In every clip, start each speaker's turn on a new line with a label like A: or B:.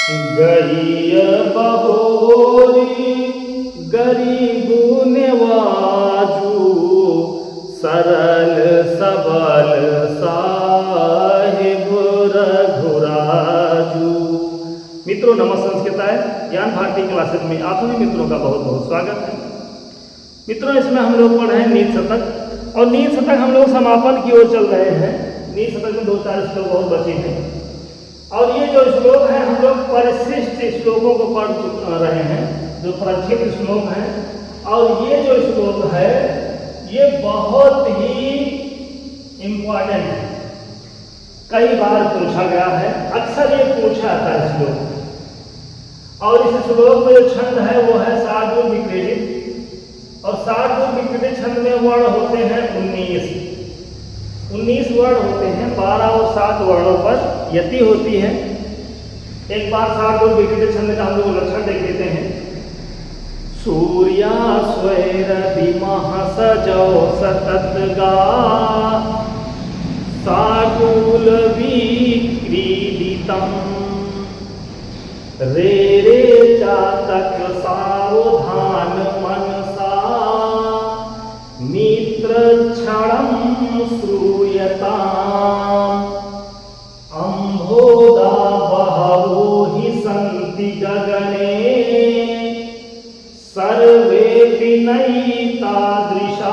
A: गरिय बहोरी गरीब नेवाजू सरल सबल साहिब रघुराजू। मित्रों नमस्कार, ज्ञान भारती क्लासेस में आप सभी मित्रों का बहुत बहुत स्वागत है। मित्रों इसमें हम लोग पढ़ रहे हैं नील शतक, और नील शतक हम लोग समापन की ओर चल रहे हैं। नील शतक में 2-4 श्लोक और बचे हैं, और ये जो श्लोक है हम लोग परिशिष्ट श्लोकों को पढ़ रहे हैं, जो प्रक्षिप्त श्लोक हैं। और ये जो श्लोक है ये बहुत ही इम्पोर्टेंट है, कई बार पूछा गया है, अक्सर ये पूछा जाता है श्लोक। और इस श्लोक में जो छंद है वो है शार्दूल विक्रीडित, और शार्दूल विक्रीडित छंद में वर्ण होते हैं 19 वर्ण होते हैं। 12 और 7 वर्णों पर यति होती है। एक बार शार्दूल विक्रीडित छंद का हम लोग लक्षण देख लेते हैं। सूर्या स्वैरदिमः सजौ सततगा शार्दूल विक्रीडितम् रे रे चातक सावधान मनसा मित्र क्षणं श्रूयताम् अम्भोदा बहवो हि सन्ति गगने सर्वेऽपि नैतादृशाः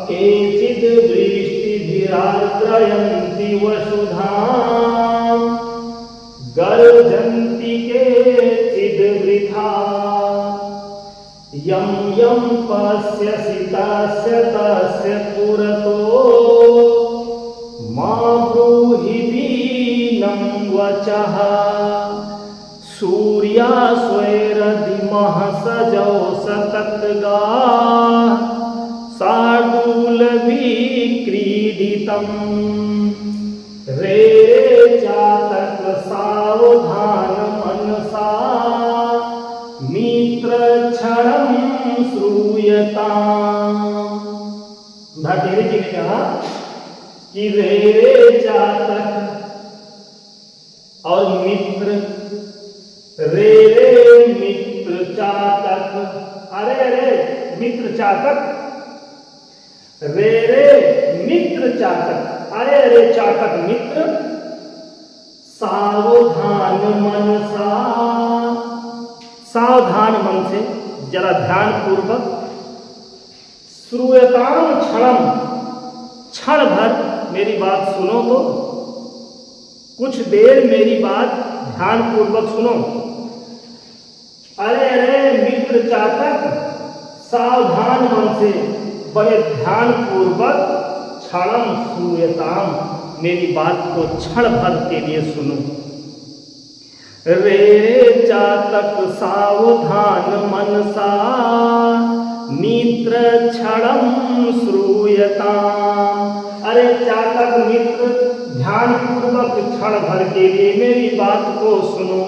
A: केचिद् वृष्टिभिरार्द्रयन्ति वसुधाम् गर्जन्ति केचिद् वृथा यं यं पश्यसि तस्य तस्य पुरतो मा ब्रूहि दीनं वचः सूर्या स्वैरदिमः सजौ सततगाः शार्दूल विक्रीडितम् रे चातक सावधान मनसा मित्र क्षणं श्रूयताम्। धीरे जी ने कहा कि रे चातक और मित्र, रे मित्र चातक, अरे मित्र चातक, रे मित्र चातक, अरे चातक मित्र, सावधान मनसा, सावधान मन से जरा ध्यान पूर्वक, श्रूयताम क्षणम, क्षण भर मेरी बात सुनो, तो कुछ देर मेरी बात ध्यान पूर्वक सुनो। अरे मित्र चातक, सावधान मन से बड़े ध्यान पूर्वक क्षणम श्रूयताम, मेरी बात को क्षण भर के लिए सुनो। रे चातक सावधान मनसा मित्र क्षणं श्रूयताम्। अरे चातक मित्र, ध्यान पूर्वक क्षण भर के लिए मेरी बात को सुनो।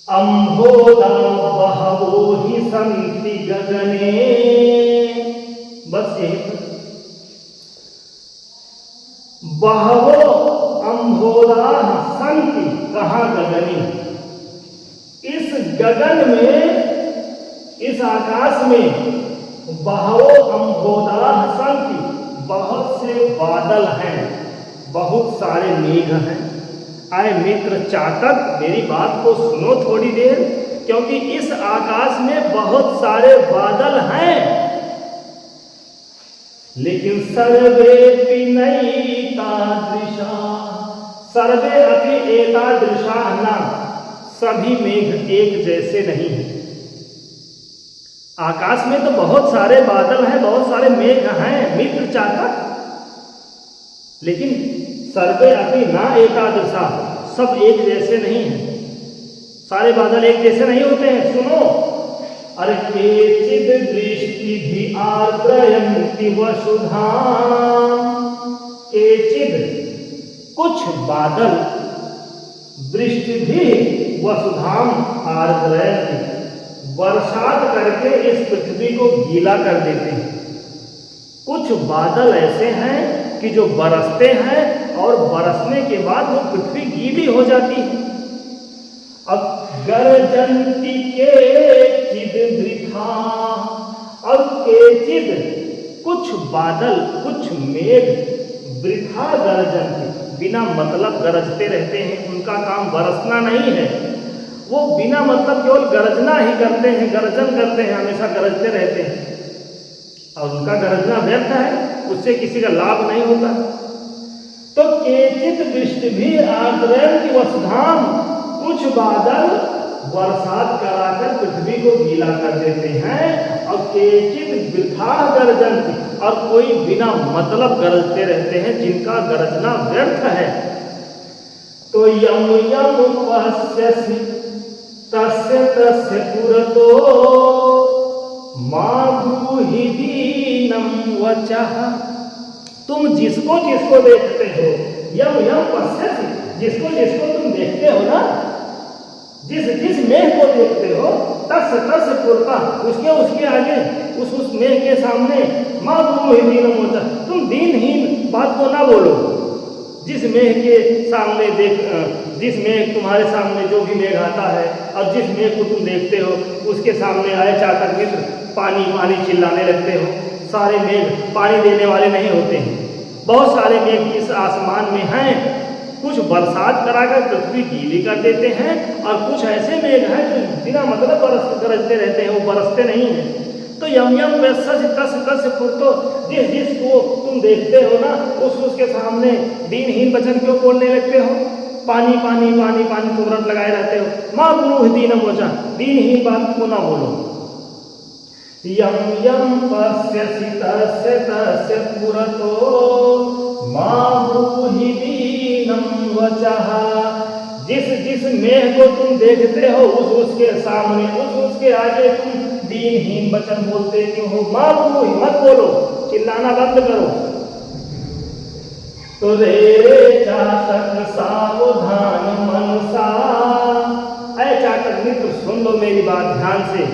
A: अम्भोदा बहवो हि सन्ति गगने, बस यही बहवो अम्भोदा सन्ति, कहाँ गगनी, इस गगन में, इस आकाश में बहवो अम्भोदा सन्ति, बहुत से बादल हैं, बहुत सारे मेघ हैं। आए मित्र चातक, मेरी बात को सुनो थोड़ी देर, क्योंकि इस आकाश में बहुत सारे बादल हैं, लेकिन सर्वेऽपि नैतादृशा, सर्वे अपि एतादृशा न, सभी मेघ एक जैसे नहीं हैं। आकाश में तो बहुत सारे बादल हैं, बहुत सारे मेघ हैं मित्र चातक, लेकिन सर्वे अपि न एतादृशा, सब एक जैसे नहीं हैं, सारे बादल एक जैसे नहीं होते हैं। सुनो, अरे केचिद् वृष्टिभिः आर्द्रयन्ति वसुधाम्, केचिद् कुछ बादल, वृष्टिभिः वसुधाम् आर्द्रयन्ति, बरसात करके इस पृथ्वी को गीला कर देते हैं। कुछ बादल ऐसे हैं कि जो बरसते हैं और बरसने के बाद वो पृथ्वी गीली हो जाती है। अब गरजंती केचिद वृथा, और केचिद कुछ बादल, कुछ मेघ, वृथा गरजंती बिना मतलब गरजते रहते हैं। उनका काम बरसना नहीं है, वो बिना मतलब केवल गरजना ही करते हैं, गर्जन करते हैं, हमेशा गरजते रहते हैं और उनका गरजना व्यर्थ है, उससे किसी का लाभ नहीं होता। तो केचित वृष्टि भी आर्द्रयन्ति वसुधाम, कुछ बादल बरसात कराकर पृथ्वी को गीला कर देते हैं। और केचित वृथा गरजन्ति, और कोई बिना मतलब गरजते रहते हैं, जिनका गरजना व्यर्थ है। तो यम यम पश्यसि तस्य तस्य पुरतो मा ब्रूहि दीनं वचः। तुम जिसको जिसको देखते हो, यम यम पश्यसि, जिसको जिसको तुम देखते हो ना, जिस जिस मेघ को देखते हो, तस तस पुरता, उसके उसके आगे, उस मेघ के सामने मा ब्रूहि दीनं वचः, तुम दीनहीन बात को ना बोलो। जिस मेघ के सामने जिस मेघ तुम्हारे सामने जो भी मेघ आता है और जिस मेघ को तुम देखते हो, उसके सामने आए चातक मित्र पानी पानी चिल्लाने लगते हो। सारे मेघ पानी देने वाले नहीं होते हैं, बहुत सारे मेघ इस आसमान में हैं, कुछ बरसात कराकर पृथ्वी गीली कर देते हैं, और कुछ ऐसे मेघ हैं जो बिना मतलब गरजते रहते हैं, वो बरसते नहीं हैं। तो यम यम पश्यसि तस्य तस्य पुरतो, जिस जिसको तुम देखते हो ना, उसके सामने दीनहीन वचन क्यों बोलने लगते हो? पानी पानी पानी पानी तुरंत लगाए रहते हो। मा ब्रूहि दीनं वचः, दीनहीन बात को ना बोलो। यम यम पश्यसि तस्य तस्य पुरतो मा ब्रूहि दीनं वचः, जिस जिस मेघ को तुम देखते हो, उसके सामने, उसके आगे तुम दीनहीन वचन बोलते क्यों हो? मा ब्रूहि, मत बोलो, चिल्लाना बंद करो। तो रे चातक सावधान मनसा, ऐ चातक मित्र सुन लो मेरी बात ध्यान से,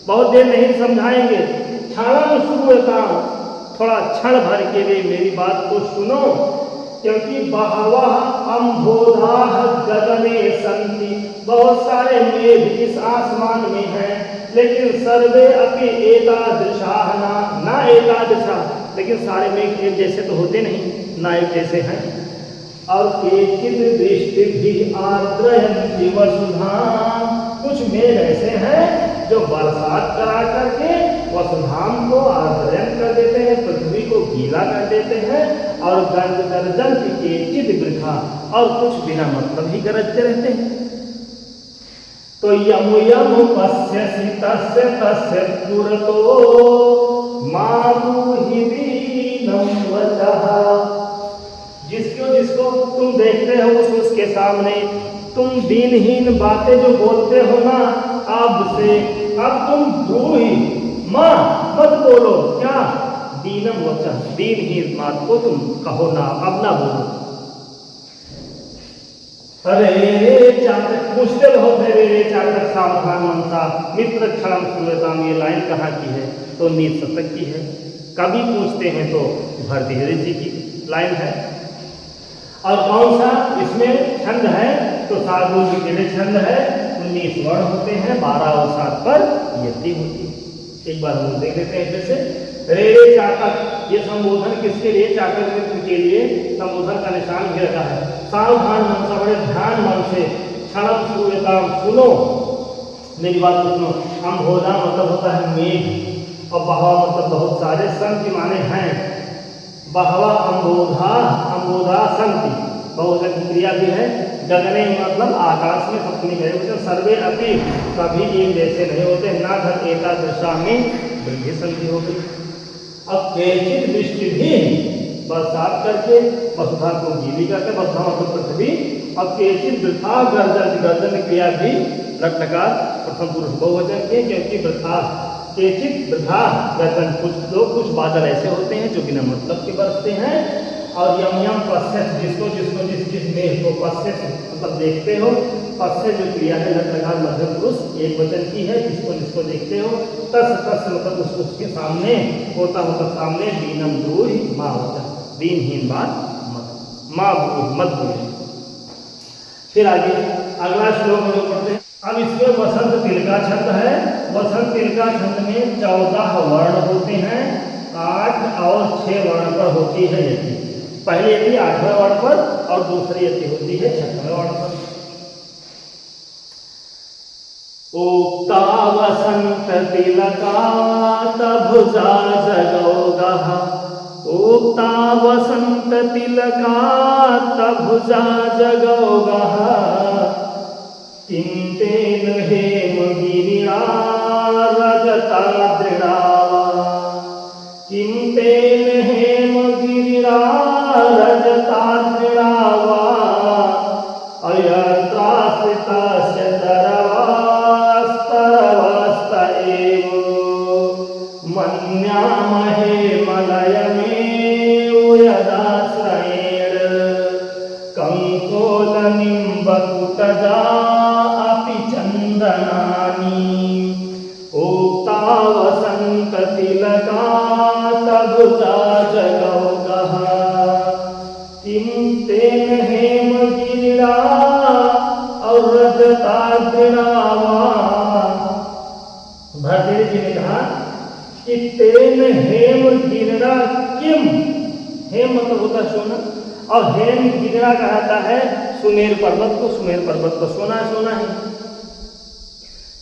A: बहुत देर नहीं समझाएंगे। क्षणम श्रूयताम्, थोड़ा क्षण भर के लिए मेरी बात को सुनो, क्योंकि बहवः अम्भोधाः गगने सन्ति, बहुत सारे मेघ इस आसमान में हैं, लेकिन सर्वे अपि एतादृशाः न एतादृशाः, लेकिन सारे मेघ एक जैसे तो होते नहीं, ना एक जैसे हैं। और केचित् वृष्टिभिः आर्द्रयन्ति वसुधाम्, कुछ मेघ ऐसे हैं जो बरसात करा करके वसुधाम को आर्द्रयन कर देते हैं, पृथ्वी को गीला कर देते हैं। और गरजन्ति केचित् वृथा, और कुछ बिना मतलब ही गरजते रहते हैं। तो यम यम पश्यसि तस्य तस्य पुरतो मा ब्रूहि दीनं वचः, जिसको तुम देखते हो, उसके सामने तुम दीनहीन बातें जो बोलते हो ना, अब तुम ब्रूहि, मां मत बोलो, क्या? दीनं वचः, दीनहीन बात को तुम कहो ना, अब ना बोलो। अरे चातक, पूछते बहुत है, रे चातक सावधान मनसा मित्र क्षणम श्रूयताम्, ये लाइन कहाँ की है? तो नीत शतक की है। कभी पूछते हैं तो भरतहरि जी की लाइन है। और कौन सा इसमें छंद है? तो साधु जी के छंद है, 19 वर्ण होते हैं, 12 और 7 पर यति होती है। एक बार हम देख लेते हैं फिर से। रे चातक, ये संबोधन किसके लिए? चातक मित्र के लिए संबोधन का निशान भी रखा है। सावधान मन से, बड़े ध्यान मन से, क्षणम श्रूयताम्, सुनो मेरी बात सुनो। अम्भोधा मतलब होता है मेघ, और बहवा मतलब बहुत सारे, संति माने हैं। बहवा अम्भोधा, अम्भोधा संति, बहुवचन क्रिया भी है। गगने मतलब आकाश में, सप्तमी गए, सर्वे अपि, कभी एक जैसे नहीं होते, ना धन एकादशा में वृद्धि संधि हो गई। अब केचित् वृष्टि भी, बरसात करके वसुधा को गीली करके, वसुधा मतलब पृथ्वी। अब केचित् वृथा गर्जन, गर्जन क्रिया भी लट्लकार प्रथम पुरुष बहुवचन के, क्योंकि वृथा, केचित् वृथा गर्जन, कुछ लोग, कुछ बादल ऐसे होते हैं जो बिना मतलब के बरसते हैं। और यम यम पश्यसि, जिसको जिसको जिस मेघ को पश्यसि मतलब देखते हो, पश्य जो क्रिया है लट्लकार मध्यम पुरुष एक वचन की है, जिसको जिसको देखते हो। तस तस मतलब उसके सामने, होता मतलब सामने, दीनं ब्रूहि मा वचः, दीनहीन बात मत। मत भूलें। फिर आगे अगला श्लोक हम लोग पढ़ते हैं। अब इसमें वसंत तिल का छंद है। वसंत तिल का छंद में 14 वर्ण होते हैं, 8 और 6 वर्ण पर होती है यति। पहली यति 8वें वर्ण पर और दूसरी यति होती है 6वें वर्ण पर। उक्ता वसंत तिलकात भुजा जगौगः, उक्ता वसंत तिलकात भुजा जगौगः, किं तेन हेमगिरिणा रजताद्रिणा वा, किं तेन हेमगिरिणा रजताद्रिणा वा, अयत्राश्रितस्य तरवास्तरवस्त एव, मन्यामहे मलयमेव यदाश्रयेण, कंकोलनिम्बकुटजा अपि चन्दनानि, उक्ता वसंत तिलकात भुजा जगौगः, किं तेन हेमगिरिणा और रजताद्रिणा वा। भरतेरी जी ने कहा कि तेन हेमगिरिणा किम, हेम मतलब होता सोना, और हेम गिरिणा कहता है सुमेर पर्वत को। सुमेर पर्वत को सोना सोना है,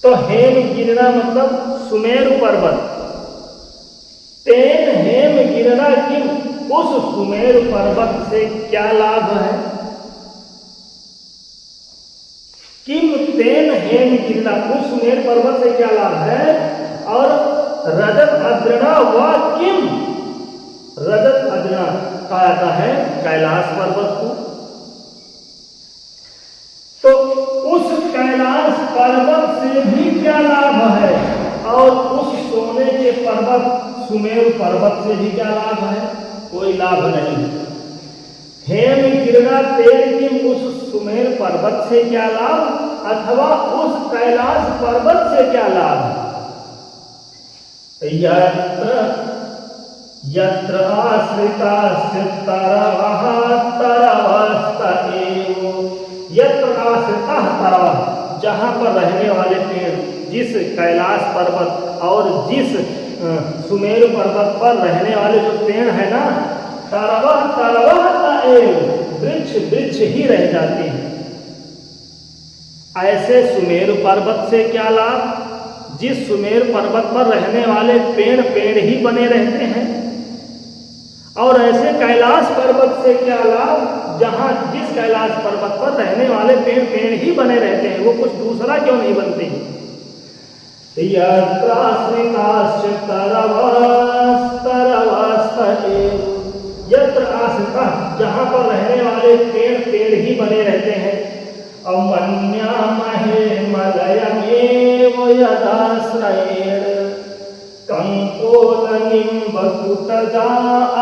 A: तो हेम गिरिणा मतलब सुमेर पर्वत। तेन हेम गिरिणा किम, उस सुमेर पर्वत से क्या लाभ है। किम तेन हेम गिरिणा, उस सुमेर पर्वत से क्या लाभ है। और रजत अद्रिणा व किम, रजत अद्रिणा कहता है कैलाश पर्वत को। तो उस कैलाश पर्वत से भी क्या लाभ है, और उस सोने के पर्वत सुमेर पर्वत से भी क्या लाभ है, कोई लाभ नहीं। हेम गिरिणा तेल की उस सुमेर पर्वत से क्या लाभ, अथवा उस कैलाश पर्वत से क्या लाभ। यत्र आश्रितास्य तरवः तरवस्त एव, यत्र आश्रितः तरवः, जहाँ पर रहने वाले पेड़, जिस कैलाश पर्वत और जिस सुमेर पर्वत पर रहने वाले जो पेड़ है ना, तरवः तरवः एव, वृक्ष वृक्ष ही रह जाते हैं। ऐसे सुमेर पर्वत से क्या लाभ, जिस सुमेर पर्वत पर रहने वाले पेड़ पेड़ ही बने रहते हैं। और ऐसे कैलाश पर्वत से क्या लाभ, जहां जिस कैलाश पर्वत पर रहने वाले पेड़ पेड़ ही बने रहते हैं, वो कुछ दूसरा क्यों नहीं बनते हैं। यत्राश्रितास्य तरवस्तरवस्त एव, यत्र आश्रितः, जहां पर रहने वाले पेड़ पेड़ ही बने रहते हैं। अमन्यामहे मलयमेव यदाश्रयेण, कंकोलनिम्बकुटजा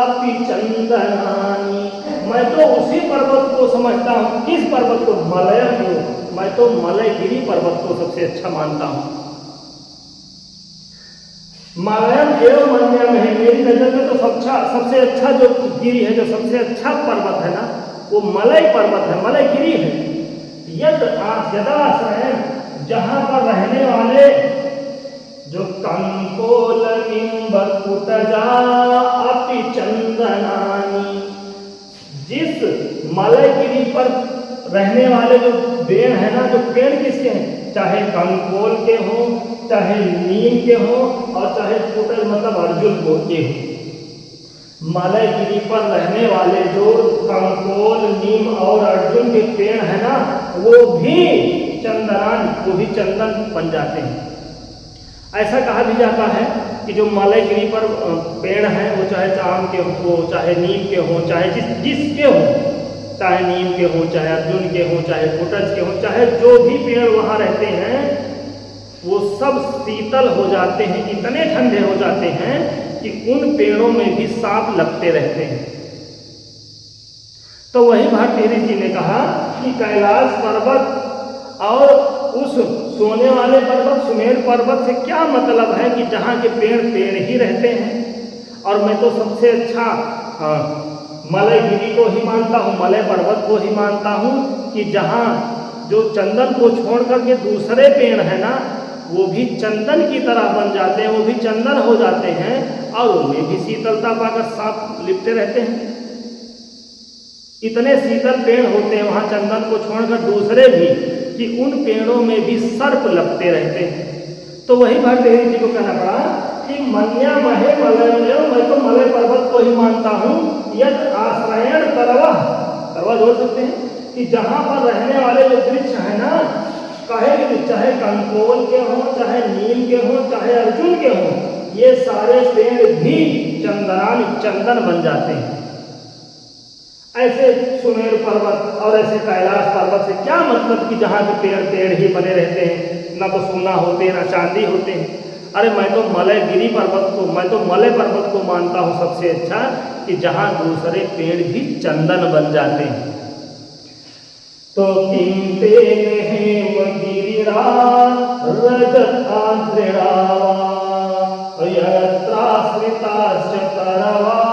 A: अपि चन्दनानि। मैं तो उसी पर्वत को समझता हूँ, किस पर्वत को, मलयम को। मैं तो मलयगिरी पर्वत को सबसे अच्छा मानता हूँ। मलयम एवं मन्यम है, मेरी नजर में तो सबसे अच्छा जो गिरी है, जो सबसे अच्छा पर्वत है ना, वो मलय पर्वत है, मलयगिरी है। यदाश्रयेण, जहां पर रहने वाले जो कंकोलनिम्बकुटजा अपि चन्दनानि, जिस मलयगिरी पर रहने वाले जो पेड़ है ना, जो पेड़ किसके हैं, चाहे कंकोल के हों, चाहे नीम के हों, और चाहे कुटज मतलब अर्जुन के हों। मलयगिरी पर रहने वाले जो कंकोल, नीम और अर्जुन के पेड़ है ना, वो भी चंदनान, वो भी चंदन बन जाते हैं। ऐसा कहा भी जाता है कि जो मलयगिरी पर पेड़ हैं, वो चाहे आम के हो, चाहे नीम के हो, चाहे जिसके हो, चाहे नीम के हो, चाहे अर्जुन के हो, चाहे कुटज के हो, चाहे जो भी पेड़ वहाँ रहते हैं, वो सब शीतल हो जाते हैं, इतने ठंडे हो जाते हैं कि उन पेड़ों में भी सांप लगते रहते हैं। तो वही भारतेरी जी ने कहा कि कैलाश पर्वत और उस सोने वाले पर्वत सुमेर पर्वत से क्या मतलब है कि जहाँ के पेड़ पेड़ ही रहते हैं। और मैं तो सबसे अच्छा मलयगिरी को ही मानता हूँ, मलय पर्वत को ही मानता हूँ कि जहाँ जो चंदन को छोड़ करके दूसरे पेड़ है ना, वो भी चंदन की तरह बन जाते हैं, वो भी चंदन हो जाते हैं और उनमें भी शीतलता पाकर सांप लिपटे रहते हैं। इतने शीतल पेड़ होते हैं वहाँ चंदन को छोड़कर दूसरे भी कि उन पेड़ों में भी सर्प लपटे रहते हैं। तो वही भट्टदेव जी को कहना पड़ा कि मन्या महे मलय, मैं तो मलय पर्वत को ही मानता हूँ, यद आश्रयण तरवा, तरवा जोड़ सकते हैं कि जहाँ पर रहने वाले जो वृक्ष है ना, चाहे कंकोल के हों, चाहे नीम के हों, चाहे अर्जुन के हों, ये सारे पेड़ भी चंदन बन जाते हैं। ऐसे सुमेर पर्वत और ऐसे कैलाश पर्वत से क्या मतलब कि जहाँ के पेड़ ही बने रहते हैं, ना तो सोना होते हैं ना चांदी होते हैं। अरे मैं तो मलय पर्वत को मानता हूँ सबसे अच्छा कि जहाँ दूसरे पेड़ भी चंदन बन जाते हैं। तो किंते हेम गिरिरा रजता दृढ़ावा यत्राश्रिताश्च तरवास्तरवस्तरेवो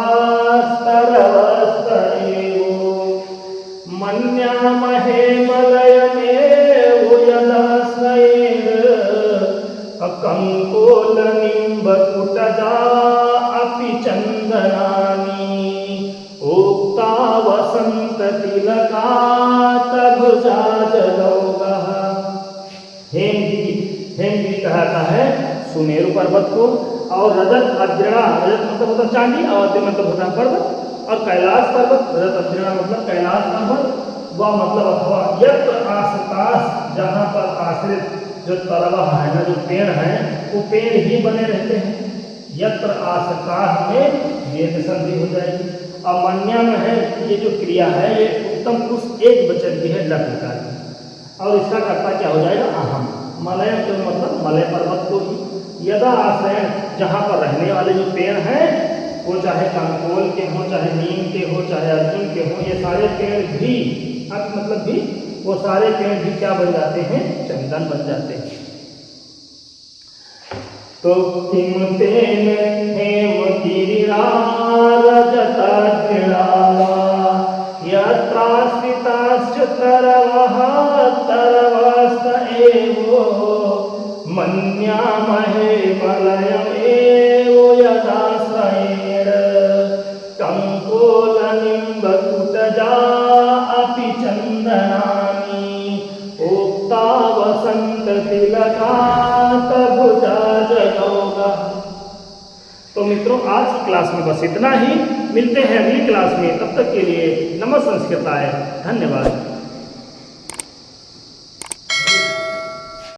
A: मन्यामहे मलयमेव यदाश्रयेण कंकोलनिम्बकुटजा अपि चन्दनानि उक्ता वसन्ततिलकातभुजा जलौगः। हेमगिरी कहता है सुमेरु पर्वत को, और रजत अद्रिणा, रजत मतलब होता चांदी और अद्रि मतलब होता पर्वत, और कैलाश पर्वत, रजत अद्रिणा मतलब कैलाश पर्वत, वह मतलब अथवा यत्र आश्रितास, जहाँ पर आश्रित जो तरवा है ना, जो पेड़ हैं वो पेड़ ही बने रहते हैं। यत्र आश्रितास में वेद संधि हो जाएगी। और मन्या में है ये जो क्रिया है ये उत्तम पुरुष एक वचन की है, लटकार की, और इसका कर्ता क्या हो जाएगा अहम। मलय तो मतलब मलय पर्वत को ही, यदा आश्रय जहाँ पर रहने वाले जो पेड़ हैं वो चाहे कंकोल के हों, चाहे नीम के हों, चाहे अर्जुन के हों, ये सारे पेड़ भी मतलब भी वो सारे पेड़ भी क्या बन जाते हैं, चंदन बन जाते हैं। तो किम तेन हेम गिरिरा रजता दृढ़ावा यत्राश्रिताश्च तरवः तरवस्त एवो मन्यामहे मलयमेव यदाश्रयेण कंकोलनिम्बकुटजा अपि चन्दनानि उक्ता वसन्ततिलकातभुजा जलौगः। तो मित्रों आज की क्लास में बस इतना ही, मिलते हैं अगली क्लास में, तब तक के लिए नमः संस्कृताय, धन्यवाद।